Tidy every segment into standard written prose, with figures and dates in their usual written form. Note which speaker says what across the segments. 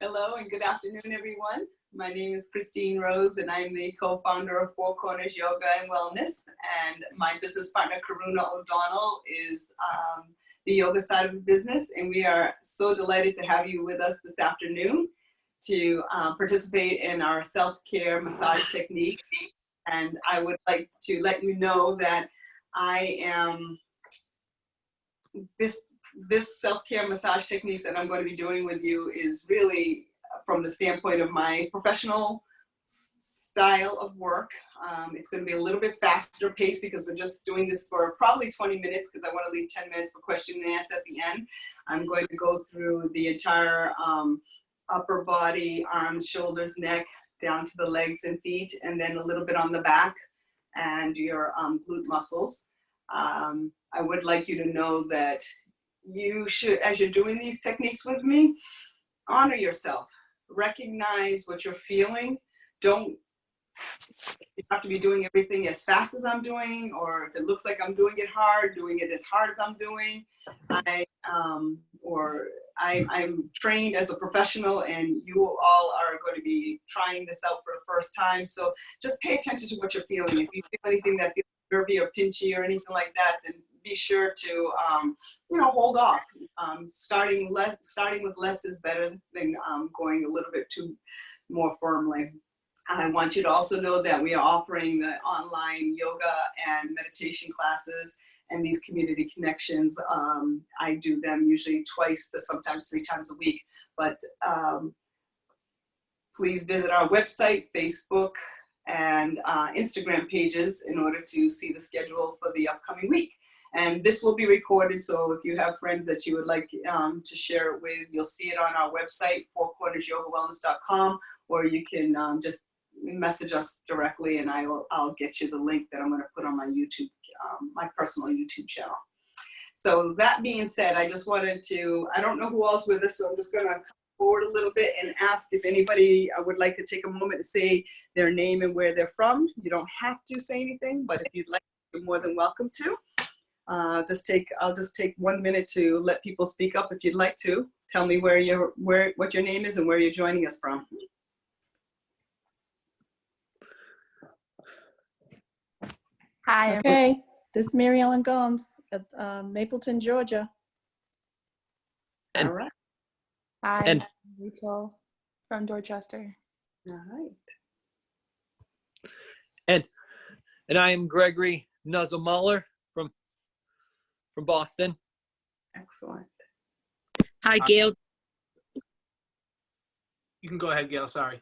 Speaker 1: Hello and good afternoon, everyone. My name is Christine Rose, and I'm the co-founder of Four Corners Yoga and Wellness. And my business partner, Karuna O'Donnell, is the yoga side of the business. And we are so delighted to have you with us this afternoon to participate in our self-care massage techniques. And I would like to let you know that I am this self-care massage techniques that I'm going to be doing with you is really from the standpoint of my professional style of work. It's going to be a little bit faster paced because we're just doing this for probably 20 minutes because I want to leave 10 minutes for question and answer at the end. I'm going to go through the entire upper body, arms, shoulders, neck, down to the legs and feet, and then a little bit on the back and your glute muscles. I would like you to know that you should, as you're doing these techniques with me, honor yourself. Recognize what you're feeling. You have to be doing everything as fast as I'm doing, or if it looks like I'm doing it hard, doing it as hard as I'm doing. I'm trained as a professional, and you all are going to be trying this out for the first time. So just pay attention to what you're feeling. If you feel anything that feels nervy or pinchy or anything like that, then be sure to hold off. Starting with less is better than going a little bit too more firmly. I want you to also know that we are offering the online yoga and meditation classes and these community connections. I do them usually twice to sometimes 3 times a week, but please visit our website, Facebook, and Instagram pages in order to see the schedule for the upcoming week. And this will be recorded, so if you have friends that you would like to share it with, you'll see it on our website, fourcornersyogawellness.com, or you can just message us directly, and I'll get you the link that I'm going to put on my YouTube, my personal YouTube channel. So that being said, I just wanted to, I don't know who else with us, so I'm just going to come forward a little bit and ask if anybody would like to take a moment to say their name and where they're from. You don't have to say anything, but if you'd like, you're more than welcome to. I'll just take 1 minute to let people speak up if you'd like to. Tell me what your name is and where you're joining us from.
Speaker 2: Hi.
Speaker 3: Okay, this is Mary Ellen Gomes of Mapleton, Georgia.
Speaker 1: All right.
Speaker 2: Hi,
Speaker 4: And
Speaker 2: I'm Rachel from Dorchester.
Speaker 1: All right.
Speaker 4: and I am Gregory Nuzzle-Muller from Boston.
Speaker 1: Excellent.
Speaker 5: Hi, Gail.
Speaker 6: You can go ahead, Gail. Sorry.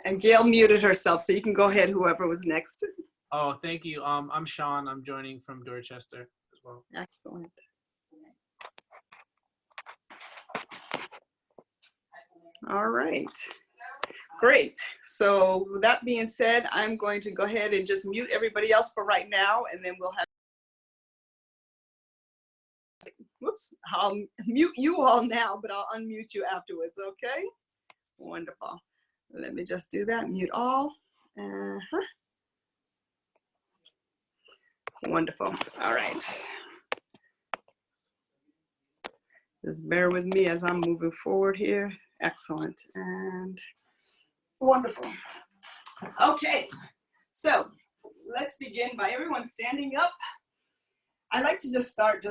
Speaker 1: And Gail muted herself, so you can go ahead, whoever was next.
Speaker 6: Oh, thank you. I'm Sean. I'm joining from Dorchester as well.
Speaker 1: Excellent. All right. Great. So with that being said, I'm going to go ahead and just mute everybody else for right now, and then we'll have, I'll mute you all now, but I'll unmute you afterwards, okay? Wonderful. Let me just do that, mute all. Wonderful. All right. Just bear with me as I'm moving forward here. Excellent. And wonderful. Okay. So let's begin by everyone standing up. I like to just start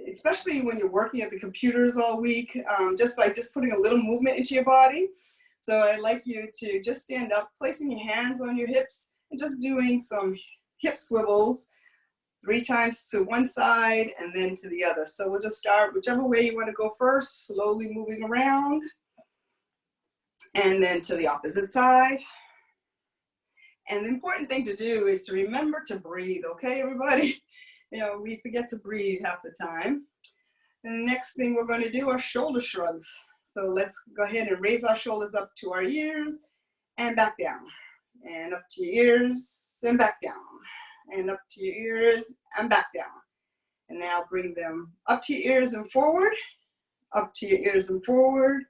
Speaker 1: especially when you're working at the computers all week, just by putting a little movement into your body. So I'd like you to just stand up, placing your hands on your hips, and just doing some hip swivels 3 times to one side and then to the other. So we'll just start whichever way you want to go first, slowly moving around, and then to the opposite side. And the important thing to do is to remember to breathe, okay, everybody? We forget to breathe half the time. And the next thing we're going to do are shoulder shrugs. So let's go ahead and raise our shoulders up to our ears and back down. And up to your ears and back down. And up to your ears and back down. And now bring them up to your ears and forward, up to your ears and forward,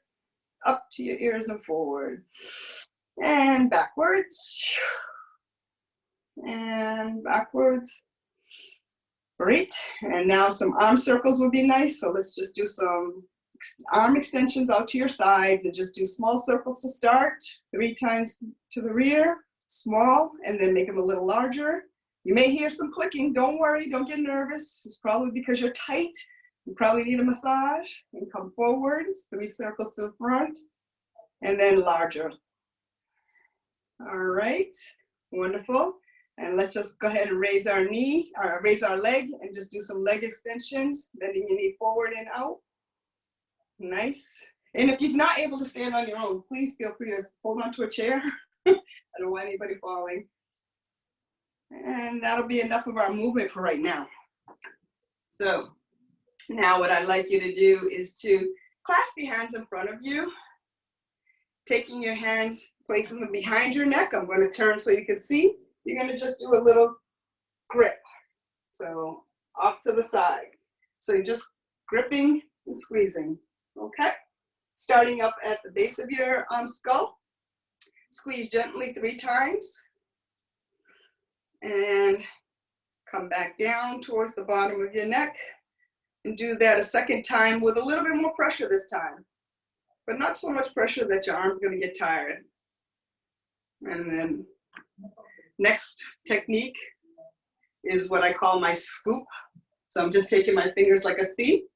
Speaker 1: up to your ears and forward. And backwards. And backwards. Great, and now some arm circles would be nice. So let's just do some arm extensions out to your sides and just do small circles to start. 3 times to the rear, small, and then make them a little larger. You may hear some clicking. Don't worry, don't get nervous. It's probably because you're tight. You probably need a massage. And come forwards, 3 circles to the front, and then larger. All right, wonderful. And let's just go ahead and raise our knee, or raise our leg, and just do some leg extensions, bending your knee forward and out. Nice. And if you're not able to stand on your own, please feel free to hold on to a chair. I don't want anybody falling. And that'll be enough of our movement for right now. So now what I'd like you to do is to clasp your hands in front of you, taking your hands, placing them behind your neck. I'm going to turn so you can see. You're going to just do a little grip. So off to the side. So you're just gripping and squeezing. Okay? Starting up at the base of your skull. Squeeze gently 3 times. And come back down towards the bottom of your neck. And do that a second time with a little bit more pressure this time. But not so much pressure that your arm's going to get tired. And then next technique is what I call my scoop. So I'm just taking my fingers like a C.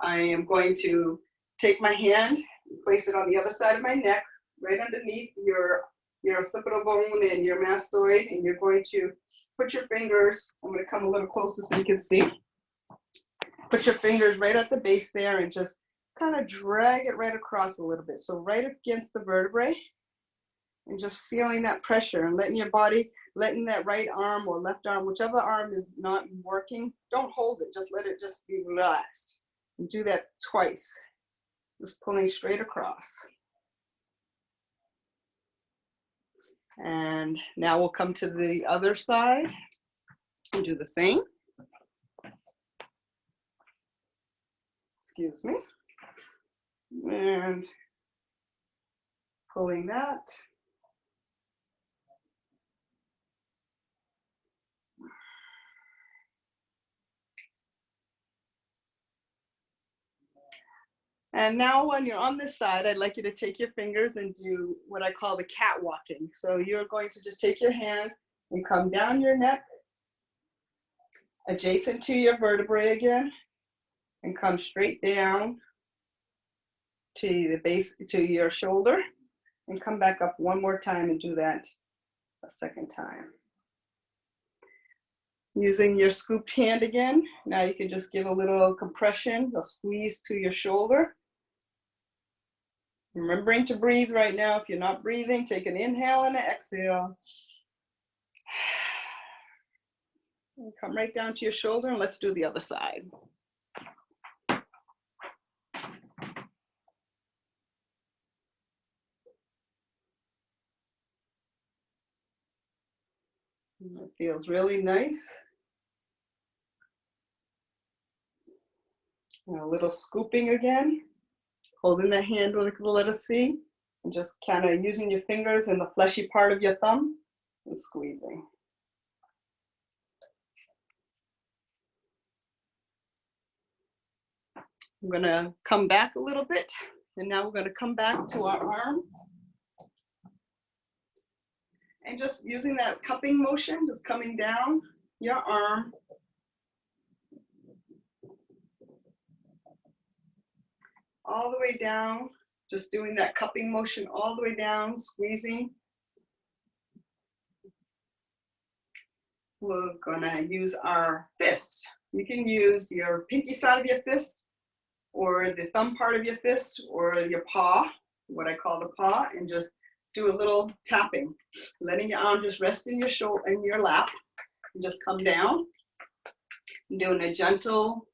Speaker 1: I am going to take my hand, place it on the other side of my neck, right underneath your occipital bone and your mastoid, and you're going to put your fingers, I'm going to come a little closer so you can see. Put your fingers right at the base there and just kind of drag it right across a little bit. So right against the vertebrae, and just feeling that pressure and letting your body, letting that right arm or left arm, whichever arm is not working, don't hold it, just let it just be relaxed. And do that twice, just pulling straight across. And now we'll come to the other side and do the same. Excuse me. And pulling that. And now when you're on this side, I'd like you to take your fingers and do what I call the cat walking. So you're going to just take your hands and come down your neck, adjacent to your vertebrae again, and come straight down to the base, to your shoulder, and come back up one more time and do that a second time. Using your scooped hand again, now you can just give a little compression, a squeeze to your shoulder. Remembering to breathe right now. If you're not breathing, take an inhale and an exhale. And come right down to your shoulder, and let's do the other side. It feels really nice. And a little scooping again. Holding the hand with the letter C, and just kind of using your fingers and the fleshy part of your thumb and squeezing. I'm going to come back a little bit, and now we're going to come back to our arm. And just using that cupping motion, just coming down your arm. All the way down, just doing that cupping motion all the way down, squeezing. We're gonna use our fist. You can use your pinky side of your fist, or the thumb part of your fist, or your paw, what I call the paw, and just do a little tapping, letting your arm just rest in your shoulder, in your lap, and just come down, and doing a gentle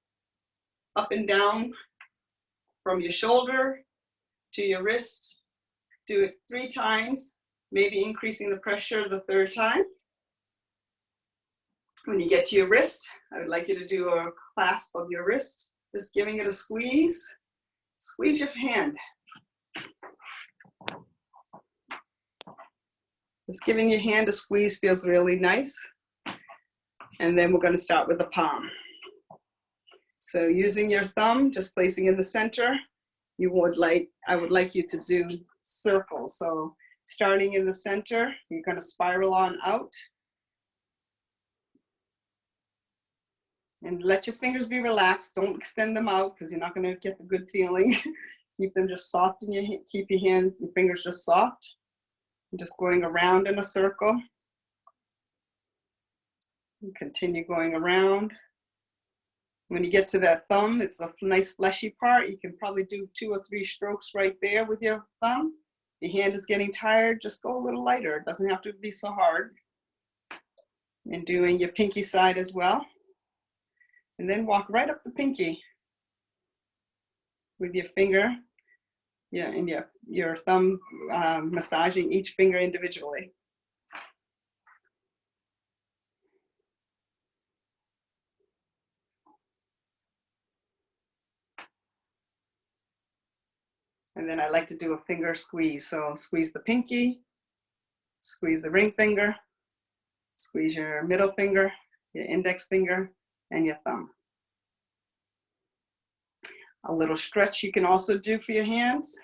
Speaker 1: up and down from your shoulder to your wrist. Do it 3 times, maybe increasing the pressure the 3rd time. When you get to your wrist, I would like you to do a clasp of your wrist, just giving it a squeeze. Squeeze your hand. Just giving your hand a squeeze feels really nice. And then we're going to start with the palm. So using your thumb, just placing in the center, I would like you to do circles. So starting in the center, you're gonna spiral on out. And let your fingers be relaxed. Don't extend them out because you're not gonna get the good feeling. Keep them just soft in your hand, keep your fingers just soft. Just going around in a circle. And continue going around. When you get to that thumb, it's a nice fleshy part. You can probably do 2 or 3 strokes right there with your thumb. If your hand is getting tired, just go a little lighter. It doesn't have to be so hard. And doing your pinky side as well. And then walk right up the pinky with your finger. Yeah, and your thumb massaging each finger individually. And then I like to do a finger squeeze. So squeeze the pinky, squeeze the ring finger, squeeze your middle finger, your index finger, and your thumb. A little stretch you can also do for your hands.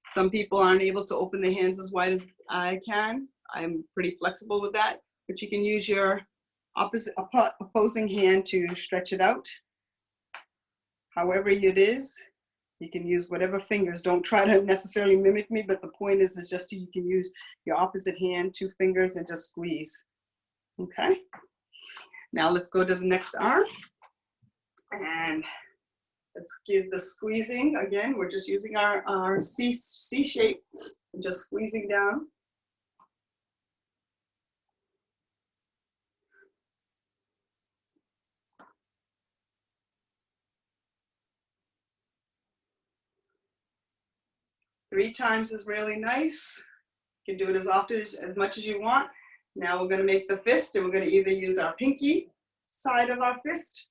Speaker 1: Some people aren't able to open their hands as wide as I can. I'm pretty flexible with that, but you can use your opposing hand to stretch it out. However it is, you can use whatever fingers. Don't try to necessarily mimic me, but the point is just you can use your opposite hand, 2 fingers, and just squeeze. Okay? Now let's go to the next arm. And let's give the squeezing. Again, we're just using our C shape, and just squeezing down. Three times is really nice. You can do it as often, as much as you want. Now we're gonna make the fist, and we're gonna either use our pinky side of our fist,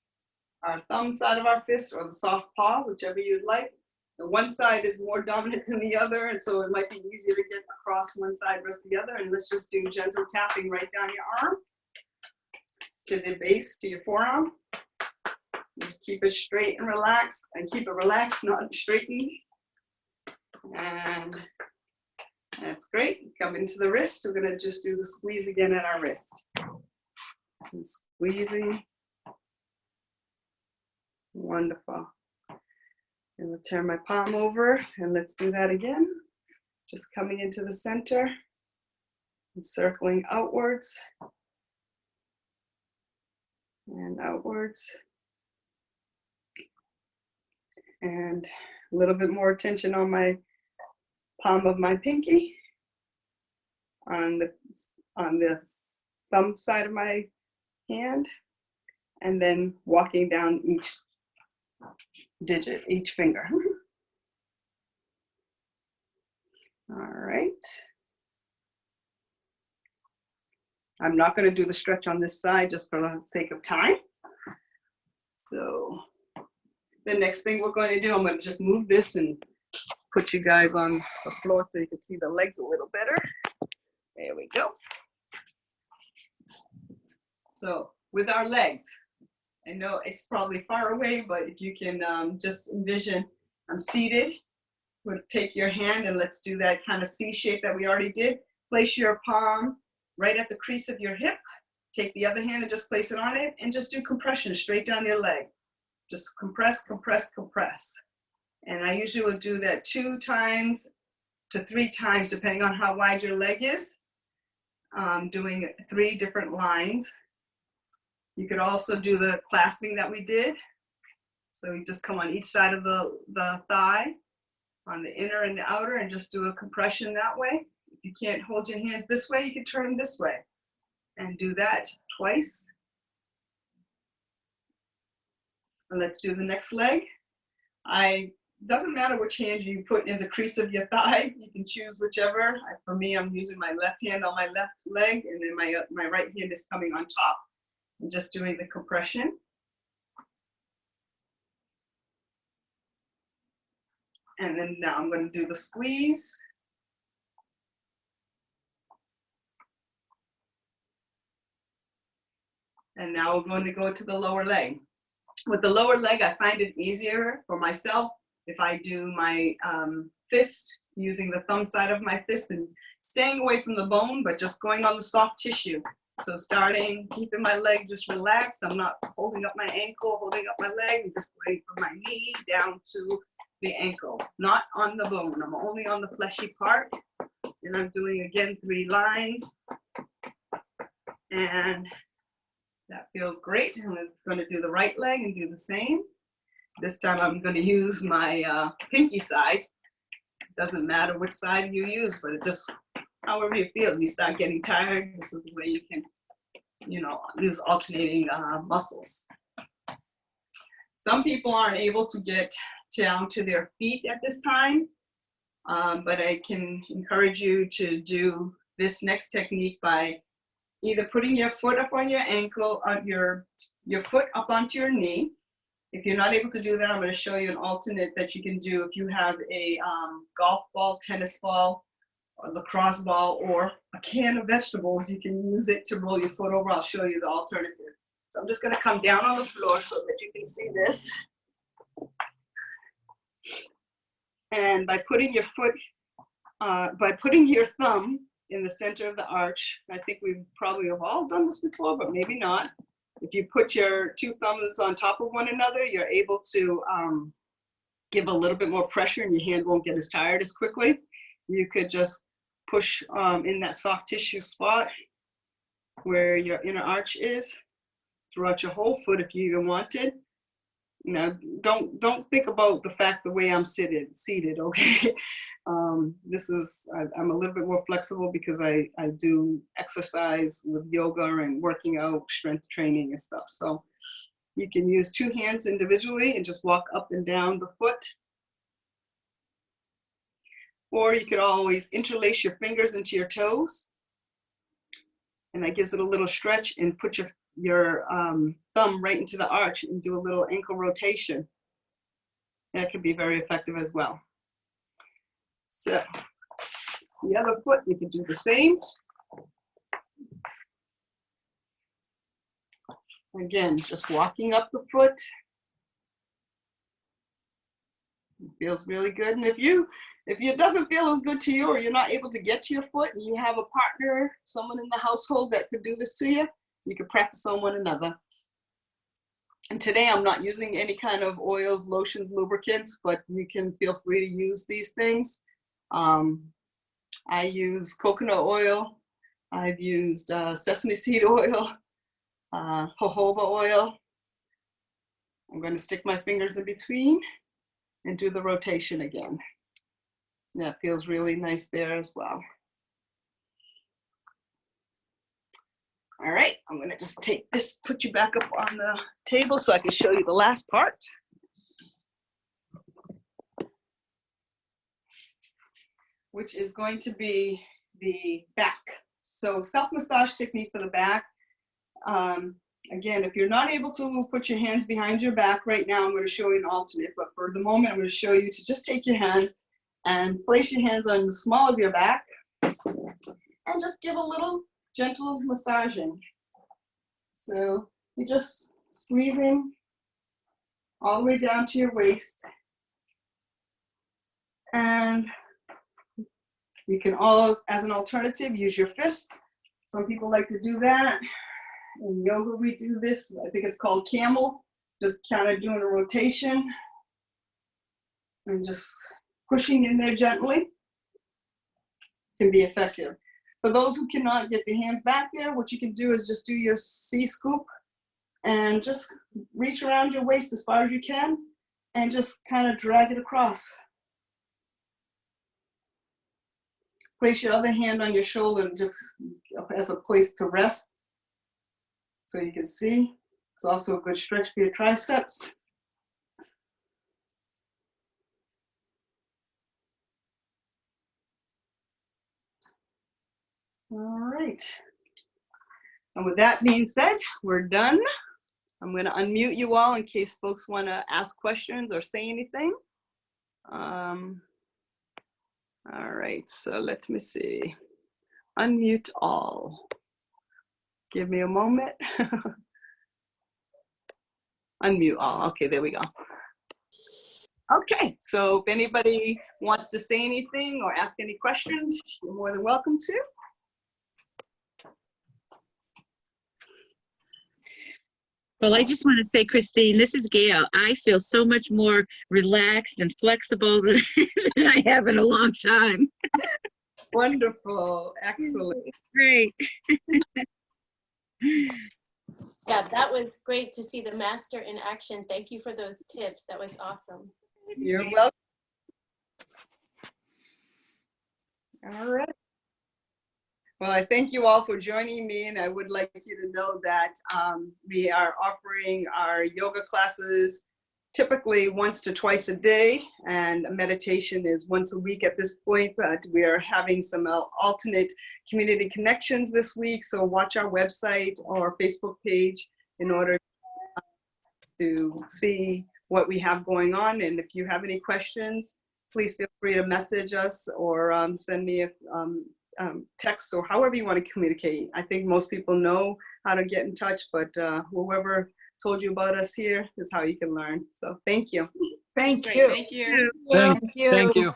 Speaker 1: our thumb side of our fist, or the soft paw, whichever you'd like. The one side is more dominant than the other, and so it might be easier to get across one side versus the other. And let's just do gentle tapping right down your arm to the base, to your forearm. Just keep it straight and relaxed, and keep it relaxed, not straightened. And that's great. Come into the wrist. We're gonna just do the squeeze again at our wrist. And squeezing. Wonderful. And we'll turn my palm over, and let's do that again. Just coming into the center and circling outwards and outwards. And a little bit more attention on my palm of my pinky, on the thumb side of my hand, and then walking down each digit, each finger. All right. I'm not going to do the stretch on this side just for the sake of time. So the next thing we're going to do, I'm going to just move this and put you guys on the floor so you can see the legs a little better. There we go. So with our legs, I know it's probably far away, but if you can just envision, I'm seated. We'll take your hand and let's do that kind of C shape that we already did. Place your palm right at the crease of your hip. Take the other hand and just place it on it, and just do compression straight down your leg. Just compress, compress, compress. And I usually will do that 2 times to 3 times, depending on how wide your leg is. Doing 3 different lines. You could also do the clasping that we did. So you just come on each side of the thigh, on the inner and the outer, and just do a compression that way. If you can't hold your hands this way, you can turn them this way. And do that twice. And let's do the next leg. Doesn't matter which hand you put in the crease of your thigh. You can choose whichever. For me, I'm using my left hand on my left leg, and then my right hand is coming on top. I'm just doing the compression. And then now I'm going to do the squeeze. And now we're going to go to the lower leg. With the lower leg, I find it easier for myself if I do my fist using the thumb side of my fist and staying away from the bone, but just going on the soft tissue. So starting, keeping my leg just relaxed. I'm not holding up my ankle, holding up my leg, and just going from my knee down to the ankle, not on the bone. I'm only on the fleshy part. And I'm doing, again, 3 lines. And that feels great. I'm going to do the right leg and do the same. This time I'm going to use my pinky side. Doesn't matter which side you use, but it just, however you feel, if you start getting tired, this is the way you can, you know, use alternating muscles. Some people aren't able to get down to their feet at this time, but I can encourage you to do this next technique by either putting your foot up on your ankle, your foot up onto your knee. If you're not able to do that, I'm going to show you an alternate that you can do if you have a golf ball, tennis ball, or lacrosse ball, or a can of vegetables. You can use it to roll your foot over. I'll show you the alternative. So I'm just going to come down on the floor so that you can see this. And by putting your foot, by putting your thumb in the center of the arch, I think we probably have all done this before, but maybe not. If you put your 2 thumbs on top of one another, you're able to give a little bit more pressure and your hand won't get as tired as quickly. You could just push in that soft tissue spot where your inner arch is throughout your whole foot if you even wanted. Now, don't think about the fact the way I'm seated, okay? I'm a little bit more flexible because I do exercise with yoga and working out, strength training and stuff. So you can use 2 hands individually and just walk up and down the foot. Or you could always interlace your fingers into your toes. And that gives it a little stretch, and put your thumb right into the arch and do a little ankle rotation. That can be very effective as well. So the other foot, you can do the same. Again, just walking up the foot. It feels really good. And if it doesn't feel as good to you, or you're not able to get to your foot and you have a partner, someone in the household that could do this to you, you can practice on one another. And today I'm not using any kind of oils, lotions, lubricants, but you can feel free to use these things. I use coconut oil. I've used sesame seed oil, jojoba oil. I'm going to stick my fingers in between and do the rotation again. That feels really nice there as well. All right, I'm gonna just take this, put you back up on the table so I can show you the last part. Which is going to be the back. So self-massage technique for the back. Again, if you're not able to put your hands behind your back right now, I'm going to show you an alternate, but for the moment, I'm going to show you to just take your hands and place your hands on the small of your back and just give a little gentle massaging. So you're just squeezing all the way down to your waist. And you can always, as an alternative, use your fist. Some people like to do that. In yoga, we do this. I think it's called camel. Just kind of doing a rotation and just pushing in there gently can be effective. For those who cannot get the hands back there, what you can do is just do your C scoop and just reach around your waist as far as you can and just kind of drag it across. Place your other hand on your shoulder just as a place to rest. So you can see, it's also a good stretch for your triceps. All right. And with that being said, we're done. I'm going to unmute you all in case folks want to ask questions or say anything. All right, so let me see. Unmute all. Give me a moment. Unmute all. Okay, there we go. Okay, so if anybody wants to say anything or ask any questions, you're more than welcome to.
Speaker 5: Well, I just want to say, Christine, this is Gail. I feel so much more relaxed and flexible than, than I have in a long time.
Speaker 1: Wonderful, excellent.
Speaker 5: Great.
Speaker 7: Yeah, that was great to see the master in action. Thank you for those tips. That was awesome.
Speaker 1: You're welcome. All right. Well, I thank you all for joining me, and I would like you to know that we are offering our yoga classes typically once to twice a day, and meditation is once a week at this point, but we are having some alternate community connections this week, so watch our website or Facebook page in order to see what we have going on. And if you have any questions, please feel free to message us or send me a text or however you want to communicate. I think most people know how to get in touch, but whoever told you about us here is how you can learn. So thank you.
Speaker 2: Thank you. Thank you.
Speaker 4: Thank you.